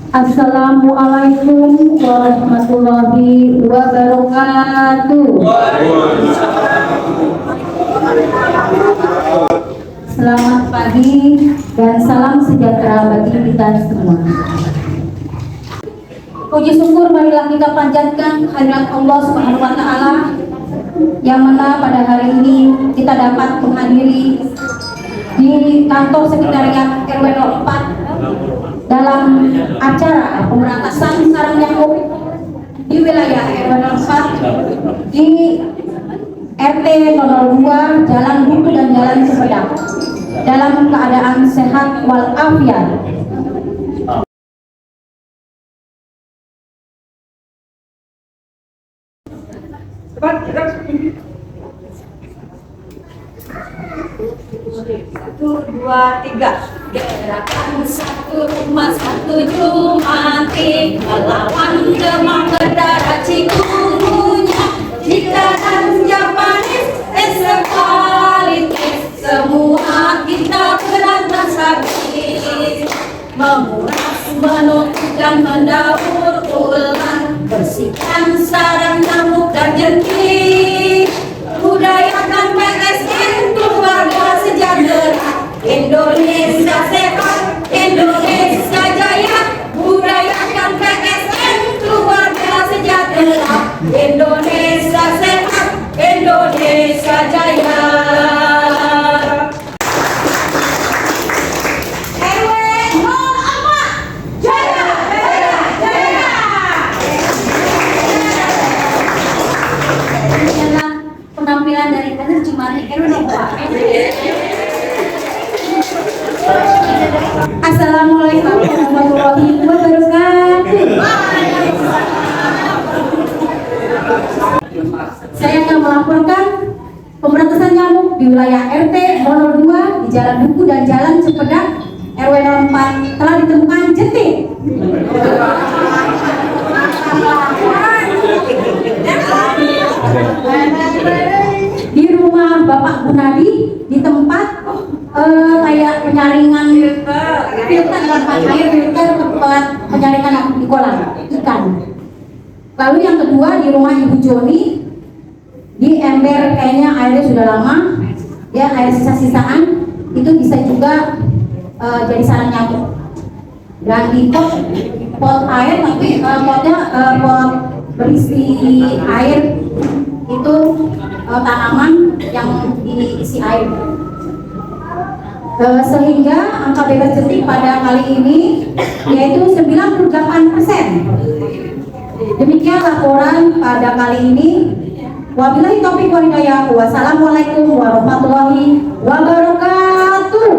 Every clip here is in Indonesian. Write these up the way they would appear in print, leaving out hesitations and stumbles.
Assalamualaikum warahmatullahi wabarakatuh. Selamat pagi dan salam sejahtera bagi kita semua. Puji syukur marilah kita panjatkan kehadirat Allah Subhanahu wa taala yang mana pada hari ini kita dapat menghadiri di kantor sekretariat RW 04 dalam acara pemberantasan sarang nyamuk di wilayah RW 04 di RT 02 Jalan Duku dan Jalan Sumedang dalam keadaan sehat walafiat. Satu, dua, tiga. Gerakan satu umat satu Jumati melawan demam berdarah cikungunya. Jika dan Japanis esekalitis semua kita berantas habis. Menguras, menutup dan mendaur ulang, bersihkan sarang nyamuk dan jentik. Budayakan PSN keluarga sejahtera, Indonesia sehat, Indonesia jaya. Budayakan PSN keluarga sejahtera, Indonesia sehat, Indonesia jaya. Penampilan dari Kader Jumari RW 04. Assalamualaikum warahmatullahi wabarakatuh. Saya akan melaporkan pemberantasan nyamuk di wilayah RT 02 di Jalan Duku dan Jalan Sumedang RW 04 telah ditemukan jentik. Di rumah Bapak Gunadi di tempat kayak penyaringan filter air filter tempat penyaringan di kolam ikan. Lalu yang kedua di rumah Ibu Joni di ember, kayaknya airnya sudah lama ya, air sisa-sisaan itu bisa juga jadi sarang nyamuk. Dan di pot air tapi potnya pot berisi air itu tanaman yang diisi air, sehingga angka bebas jentik pada kali ini yaitu 98%. Demikian laporan pada kali ini. Wabillahi taufiq wal hidayah. Wassalamualaikum warahmatullahi wabarakatuh.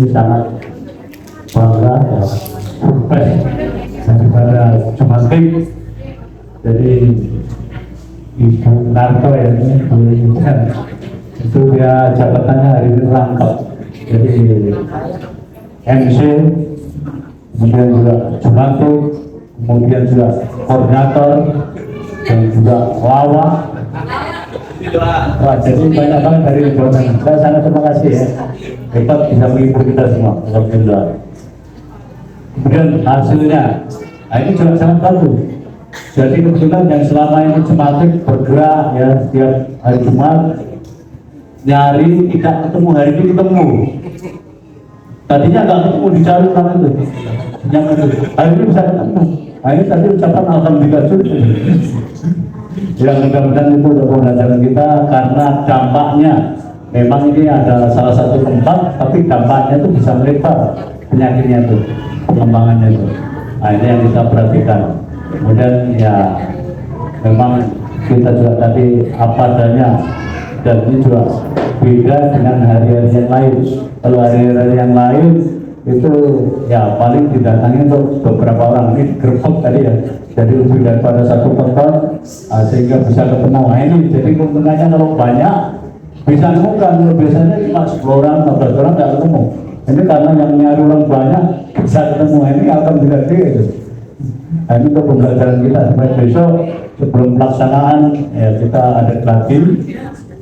sangat bangga ya, surprise daripada Jumantik. Jadi Ibu Narto ya, itu dia jabatannya hari ini lengkap. Jadi MC, kemudian juga Jumantik, kemudian juga koordinator dan juga lawak. Wah, jadi banyak banget dari Jawa Tengah. Saya sangat terima kasih ya, hebat bisa menghibur kita semua. Alhamdulillah. Kemudian hasilnya, nah ini juga sangat bagus. Jadi kebetulan yang selama ini Jumantik bergerak ya setiap hari Jumat, nyari tidak ketemu, hari ini ketemu. Tadinya nggak ketemu, dicari orang itu, yang itu. Hari ini bisa ketemu. Nah ini tadi ucapan alhamdulillah juga. Ya mudah-mudahan itu untuk pembelajaran kita, karena dampaknya memang ini ada salah satu tempat, tapi dampaknya itu bisa melebar penyakitnya itu, pengembangannya itu. Nah ini yang kita perhatikan. Kemudian ya memang kita juga tadi apa adanya, dan ini juga beda dengan hari-hari yang lain. Kalau hari-hari yang lain itu ya paling didatangi untuk beberapa orang, ini gerbek tadi ya, jadi lebih daripada satu pekan sehingga bisa ketemu. Nah ini jadi keuntungannya kalau banyak bisa nemukan, biasanya cuma 10 orang, 15 orang nggak ketemu. Ini karena yang nyari orang banyak bisa ketemu, ini akan berarti gitu. Nah ini untuk pembelajaran kita supaya besok sebelum pelaksanaan ya kita ada lagi.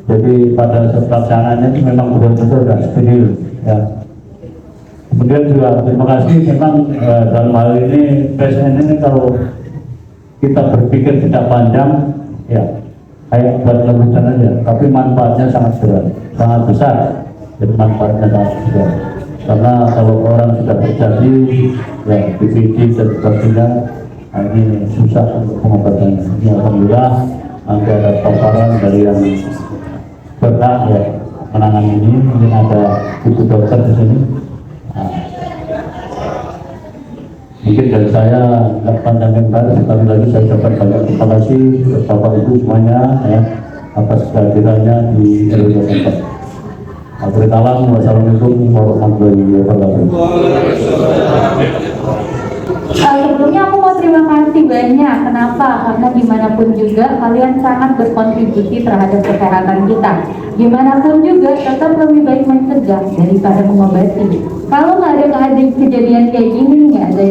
Jadi pada saat pelaksanaannya itu memang betul-betul dan steril ya. Kemudian juga terima kasih memang dalam hal ini PSN ini kalau kita berpikir tidak panjang ya kayak buat lelucon aja, tapi manfaatnya sangat berat, sangat besar. Jadi manfaatnya sangat besar karena kalau orang sudah terjadi ya BPD dan sebagainya, nah ini susah untuk pengobatannya. Ini alhamdulillah nanti ada paparan dari yang berhak ya menangani ini, mungkin ada ibu dokter di sini. Nah, mungkin dari saya nggak panjang lebar, sekali lagi saya ucapkan banyak terima kasih Bapak Ibu semuanya ya atas kehadirannya di RW 4. Wassalamualaikum warahmatullahi wabarakatuh. Sebelumnya aku mau terima kasih banyak. Kenapa? Karena dimanapun juga kalian sangat berkontribusi terhadap kesehatan kita. Dimanapun juga tetap lebih baik mencegah daripada mengobati. Kalau nggak ada kejadian kayak gini, nggak ada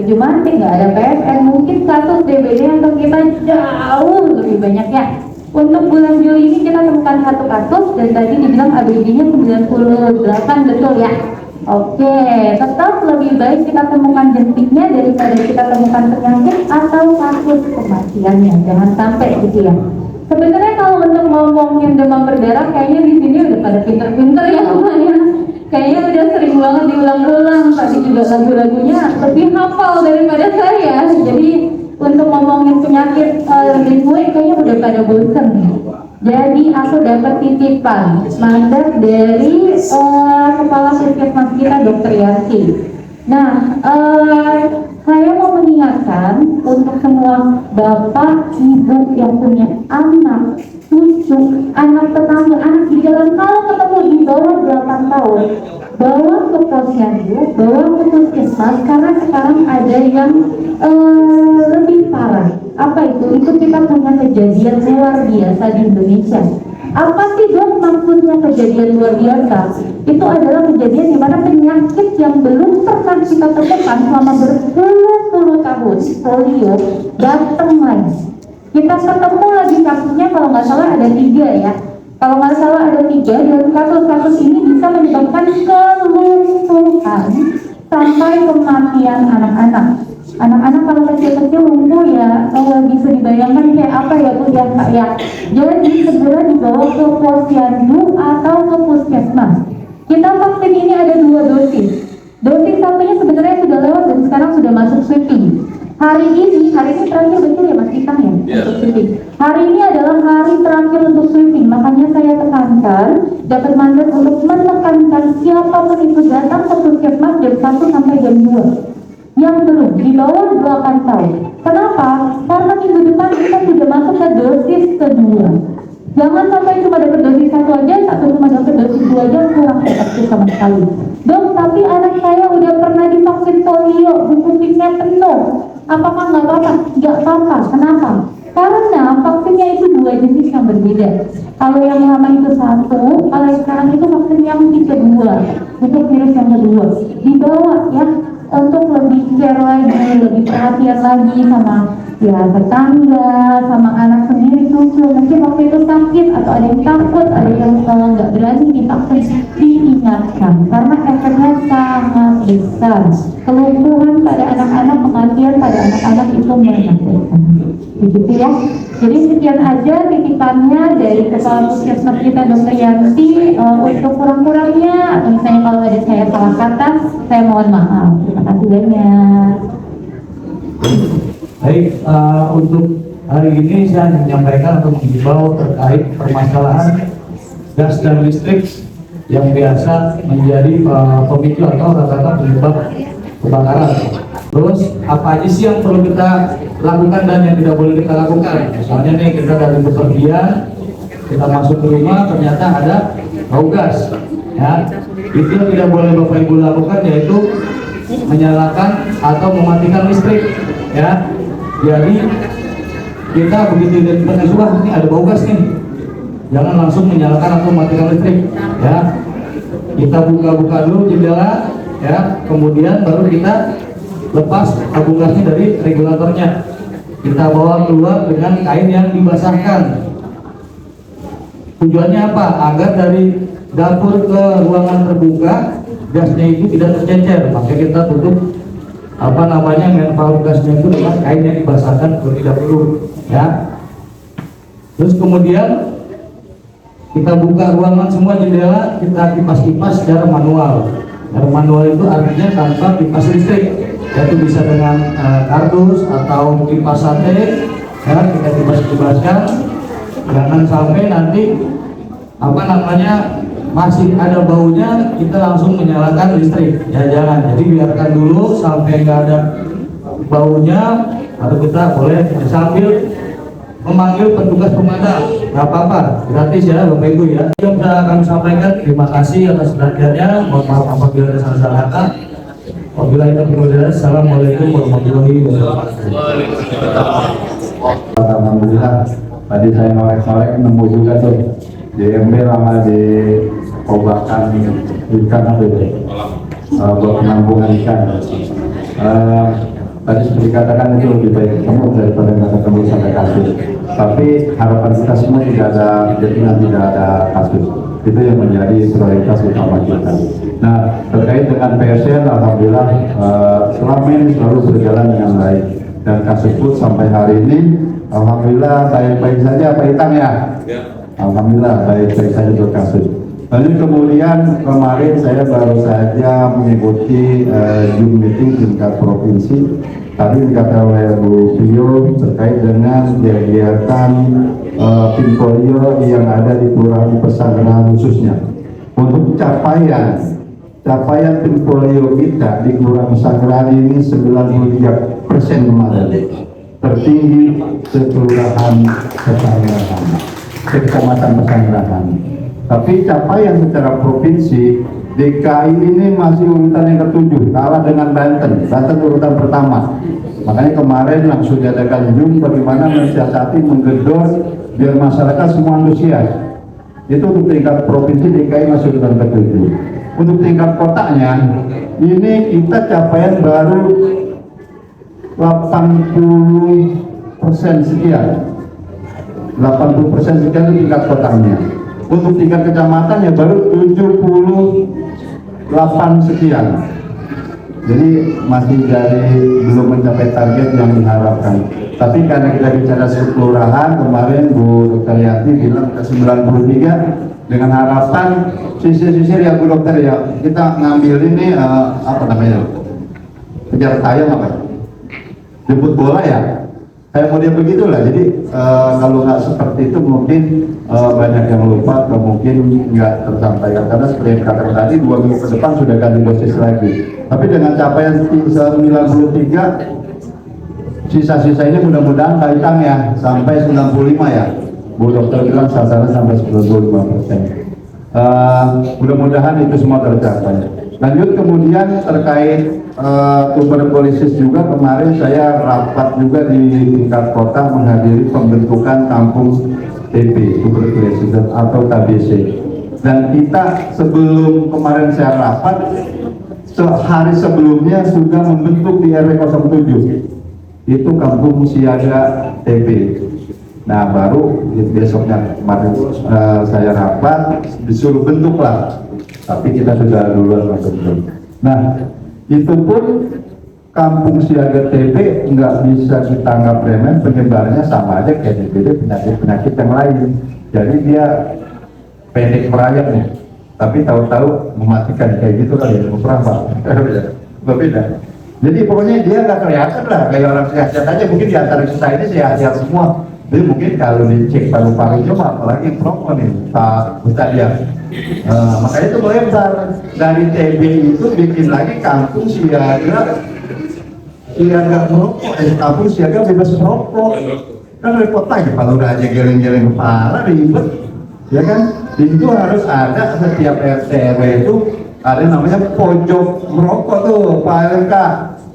Jumantik, nggak ada PSN, mungkin kasus DBD untuk kita jauh lebih banyak ya. Untuk bulan Juli ini kita temukan satu kasus dan tadi dibilang ABD-nya 98, betul ya? Oke, tetap lebih baik kita temukan jentiknya daripada kita temukan penyakit atau kasus kematiannya. Jangan sampai gitu ya. Sebenarnya kalau untuk ngomongin demam berdarah, kayaknya di sini udah pada pinter-pinter ya semuanya. Kayaknya udah sering banget diulang-ulang. Tadi juga lagu-lagunya lebih hafal daripada saya. Jadi untuk ngomongin penyakit linguik kayaknya udah pada bosen nih. Jadi aku dapat titipan mandat dari kepala puskesmas kita Dr. Yanti. Nah, saya mau mengingatkan untuk semua bapak, ibu yang punya anak, cucu, anak tetangga, anak di jalan, kalau ketemu di bawah 8 tahun, bawa ke posyandu, bawa ke puskesmas, karena sekarang ada yang lebih parah. Apa itu? Itu kita punya kejadian luar biasa di Indonesia. Apa sih dok maksudnya kejadian luar biasa? Itu adalah kejadian di mana penyakit yang belum pernah kita temukan selama berpuluh-puluh tahun, polio, datang lagi. Kita ketemu lagi kasusnya, kalau nggak salah ada 3 ya. Kalau nggak salah ada 3, dan kasus-kasus ini bisa menyebabkan kelumpuhan sampai kematian anak-anak. Anak-anak kalau kecil-kecil lumpuh ya, bisa dibayangkan kayak apa ya Bu ya Kak ya. Jadi segera dibawa ke posyandu atau ke puskesmas. Kita vaksin ini ada 2 dosis. Dosis satunya sebenarnya sudah lewat dan sekarang sudah masuk sweeping. Hari ini terakhir, betul ya Mas Itang ya? Untuk sweeping. Hari ini adalah hari terakhir untuk sweeping. Makanya saya tekankan, dapat mandat untuk menekankan siapapun itu datang ke puskesmas jam 1 sampai jam 2. Yang belum di bawah 8 tahun. Kenapa? Karena minggu depan kita sudah masuk ke dosis kedua. Jangan sampai cuma dapat dosis 1 aja, atau cuma dapat dosis 2 aja, kurang efektif sama sekali. Dok, tapi anak saya udah pernah divaksin polio, buku kitnya penuh. Apakah nggak apa-apa? Nggak apa-apa. Kenapa? Karena vaksinnya itu dua jenis yang berbeda. Kalau yang lama itu satu, kalau yang sekarang itu vaksin yang kedua, untuk virus yang kedua. Dibawa ya untuk lebih care lagi, lebih perhatian lagi sama ya tetangga, sama anak sendiri cucu. Mungkin waktu itu sakit atau ada yang takut, ada yang nggak berani divaksin, diingatkan karena efeknya sangat besar. Kelumpuhan pada anak-anak, kematian pada anak-anak itu menakutkan. Begitu ya. Jadi sekian aja titipannya dari Kepala Puskesmas kita Dr. Yanti. Untuk kurang-kurangnya atau misalnya kalau ada saya salah kata, saya mohon maaf. Terima kasih banyak. Baik, untuk hari ini saya menyampaikan atau mengimbau terkait permasalahan gas dan listrik yang biasa menjadi pemicu atau rata-rata penyebab kebakaran. Terus apa aja sih yang perlu kita lakukan dan yang tidak boleh kita lakukan? Misalnya nih kita dari bepergian, kita masuk ke rumah ternyata ada bau gas, ya. Itu yang tidak boleh Bapak Ibu lakukan yaitu menyalakan atau mematikan listrik, ya. Jadi kita begitu identifikasi, wah ini ada bau gas nih, jangan langsung menyalakan atau mematikan listrik, ya. Kita buka-buka dulu jendela, ya. Kemudian baru kita lepas tabung gasnya dari regulatornya. Kita bawa keluar dengan kain yang dibasahkan. Tujuannya apa? Agar dari dapur ke ruangan terbuka gasnya itu tidak tercecer. Maka kita tutup manhole gasnya itu dengan kain yang dibasahkan terlebih dahulu, ya. Terus kemudian kita buka ruangan semua jendela, kita kipas-kipas secara manual. Secara manual itu artinya tanpa kipas listrik, yaitu bisa dengan kardus atau kipas sate, ya, kita kipas-kipaskan. Jangan sampai nanti masih ada baunya kita langsung menyalakan listrik, ya jangan. Jadi biarkan dulu sampai nggak ada baunya, atau kita boleh sambil memanggil petugas pemadam, nggak apa-apa, gratis ya Bapak Ibu ya. Yang bisa kami sampaikan, terima kasih atas perhatiannya. Mohon maaf apabila ada salah kata. Wabillahi taufiq wal hidayah. Assalamualaikum warahmatullahi wabarakatuh. Alhamdulillah, tadi saya ngorek-ngorek nemu juga tuh DMB lama di kobakan ikan apa itu, buat penampungan ikan. Tadi seperti dikatakan itu lebih baik ketemu daripada nggak ketemu sampai kasus. Tapi harapan kita semua tidak ada kasus. Itu yang menjadi prioritas utama kita. Nah, terkait dengan PSN, alhamdulillah selama ini selalu berjalan dengan baik. Dan kasus pun sampai hari ini, alhamdulillah baik-baik saja, Pak Itang ya. Alhamdulillah baik-baik saja untuk kasus. Lalu kemudian kemarin saya baru saja mengikuti Zoom meeting tingkat provinsi. Tadi dikatakan oleh Bu Pio terkait dengan kegiatan Pinpolio yang ada di Kelurahan Pesanggerahan khususnya. Untuk capaian Pinpolio kita di Kelurahan Pesanggerahan ini 93% kemarin, tertinggi sekelurahan Pesanggerahan, Kecamatan Pesanggerahan. Tapi capaian secara provinsi DKI ini masih urutan yang ke-7, kalah dengan Banten urutan pertama. Makanya kemarin langsung diadakan Zoom bagaimana mensiasati, menggedor biar masyarakat semua antusias. Itu untuk tingkat provinsi DKI masih urutan ke-7. Untuk tingkat kotanya ini kita capaian baru 80% sekian. 80% sekian itu tingkat kotanya. Untuk tingkat kecamatan ya baru 78 sekian. Jadi masih belum mencapai target yang diharapkan. Tapi karena kita bicara kelurahan, kemarin Bu Dr. Yanti bilang ke 93 dengan harapan sisir-sisir ya Bu Dokter ya, kita ngambil ini kejar tayang jemput bola ya. Kayak model begitulah. Jadi kalau nggak seperti itu mungkin banyak yang lupa atau mungkin nggak tersampaikan, karena seperti yang katakan tadi 2 minggu ke depan sudah ganti dosis lagi. Tapi dengan capaian 93, sisa-sisa ini mudah-mudahan kaitan ya sampai 95 ya. Bu Dokter bilang sasaran sampai 95%. Mudah-mudahan itu semua tercapai. Lanjut kemudian terkait tuberkulosis juga, kemarin saya rapat juga di tingkat kota menghadiri pembentukan kampung TB tuberkulosis atau TBC. Dan kita sebelum kemarin saya rapat, sehari sebelumnya sudah membentuk di RW 07 itu kampung siaga TB. Nah baru besoknya kemarin saya rapat disuruh bentuklah, tapi kita sudah duluan bentuk. Nah itu pun kampung siaga TB nggak bisa ditanggap remeh, penyebarannya sama aja kayak DBD, penyakit-penyakit yang lain. Jadi dia pendek merayap nih, tapi tahu-tahu mematikan kayak gitu kali ya, berbeda. Jadi pokoknya dia nggak kelihatan lah kayak orang sehat-sehat aja, mungkin di antara kita ini sehat-sehat semua. Jadi mungkin kalau dicek paru-parunya apalagi perokok nih Pak Ustadz ya. Makanya itu melebar dari TB itu bikin lagi kampung siaga merokok, kampung siaga bebas merokok. Kan repot lagi kalau udah aja geleng-geleng kepala ribet, ya kan? Itu harus ada setiap RT RW itu ada namanya pojok merokok tuh Pak LK.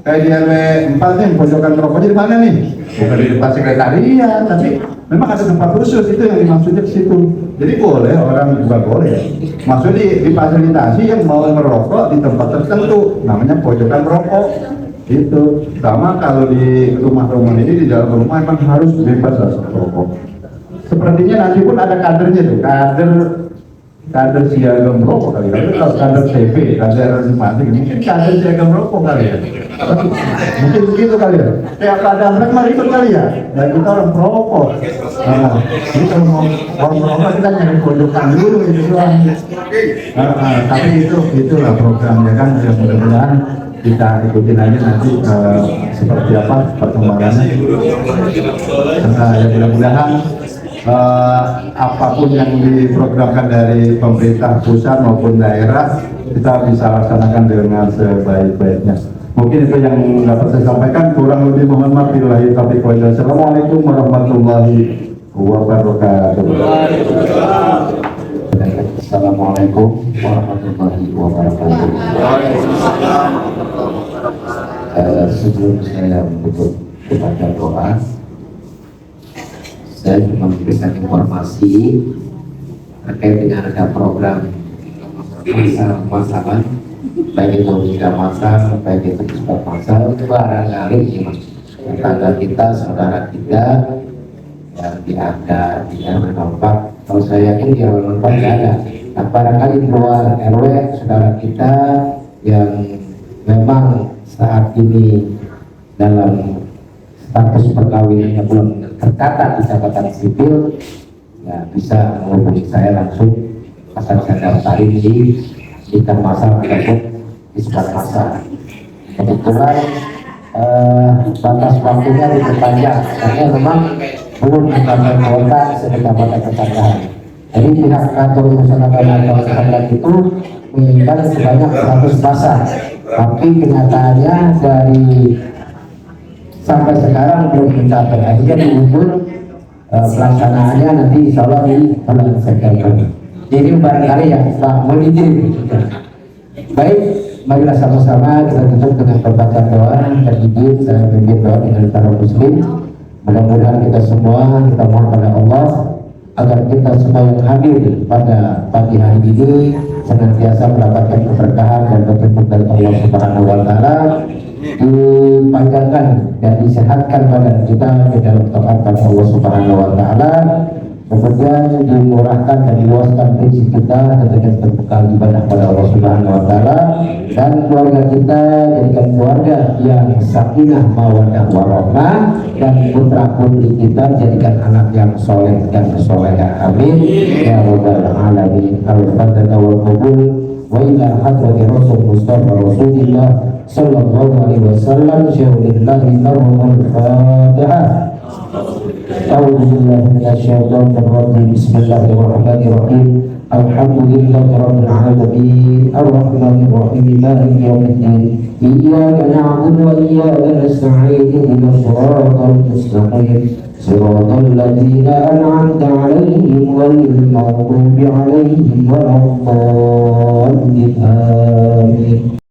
Kayak di RW 4 nih, pojokan merokoknya di mana nih? Bukan di depan sekretariat, tapi memang ada tempat khusus, itu yang dimaksudnya ke situ. Jadi boleh, orang juga boleh. Maksudnya difasilitasi yang mau merokok di tempat tertentu, namanya pojokan merokok. Itu sama kalau di rumah-rumah ini, di dalam rumah memang harus bebas merokok. Sepertinya nanti pun ada kadernya tuh, kader siaga merokok kali ya. Kalau kader TB, kader mati, mungkin kader siaga merokok kali ya. Mungkin begitu kali ya. Kayak pada mereka ribet kali ya. Dan kita orang merokok. Nah, jadi kalau mau merokok kita nyari pojokan dulu gitu doang. Tapi itulah programnya kan, yang mudah-mudahan kita ikutin aja nanti seperti apa perkembangannya. Ya mudah-mudahan apapun yang diprogramkan dari pemerintah pusat maupun daerah kita bisa laksanakan dengan sebaik-baiknya. Mungkin itu yang dapat saya sampaikan, kurang lebih mohon maaf. Assalamualaikum warahmatullahi wabarakatuh. Assalamualaikum warahmatullahi wabarakatuh. Sebelum saya menutup kepada doa, saya cuma memberikan informasi terkait dengan ada program masa-masalah, baik itu tidak masal, baik itu tidak masal, itu barangkali tetangga kita, saudara kita yang diada di RW 4. Kalau saya yakin di RW 4 tidak ada. Nah, barangkali di luar RW saudara kita yang memang saat ini dalam status perkawinannya belum tercatat di catatan sipil, ya bisa menghubungi saya langsung, akan saya daftarin di nikah masal ataupun isbat masal. Kebetulan batas waktunya diperpanjang karena memang belum mencapai kuota sekecamatan tetanggaan. Jadi pihak kantor urusan agama atau tetanggaan itu menginginkan sebanyak 100 pasar, tapi kenyataannya dari sampai sekarang belum mencapai. Akhirnya diundur pelaksanaannya nanti insya Allah di bulan September. Jadi barangkali yang Pak Monitor. Baik, marilah sama-sama kita tutup dengan pembacaan doa dan izin saya pimpin doa dengan para muslim. Mudah-mudahan kita semua kita mohon pada Allah agar kita semua yang hadir pada pagi hari ini senantiasa mendapatkan keberkahan dan petunjuk dari Allah Subhanahu wa taala, dipanjangkan dan disehatkan badan kita di dalam taat pada Allah Subhanahu wa taala, kemudian dimurahkan dan diluaskan rezeki kita dengan berbekal ibadah pada Allah Subhanahu wa taala, dan keluarga kita jadikan keluarga yang sakinah mawaddah warahmah, dan putra putri kita jadikan anak yang soleh dan solehah. Amin ya rabbal alamin. Al-Fatihah wal qabul wa ila hadrati Rasul Mustafa Rasulillah sallallahu alaihi wasallam. Syahidillah narhumul Fatihah. أعوذ بالله من الشيطان الرجيم. بسم الله الرحمن الرحيم. الحمد لله رب العالمين الرحمن الرحيم مالك يوم الدين إياك نعبد وإياك نستعين اهدنا الصراط المستقيم صراط الذين أنعمت عليهم غير المغضوب عليهم ولا الضالين آمين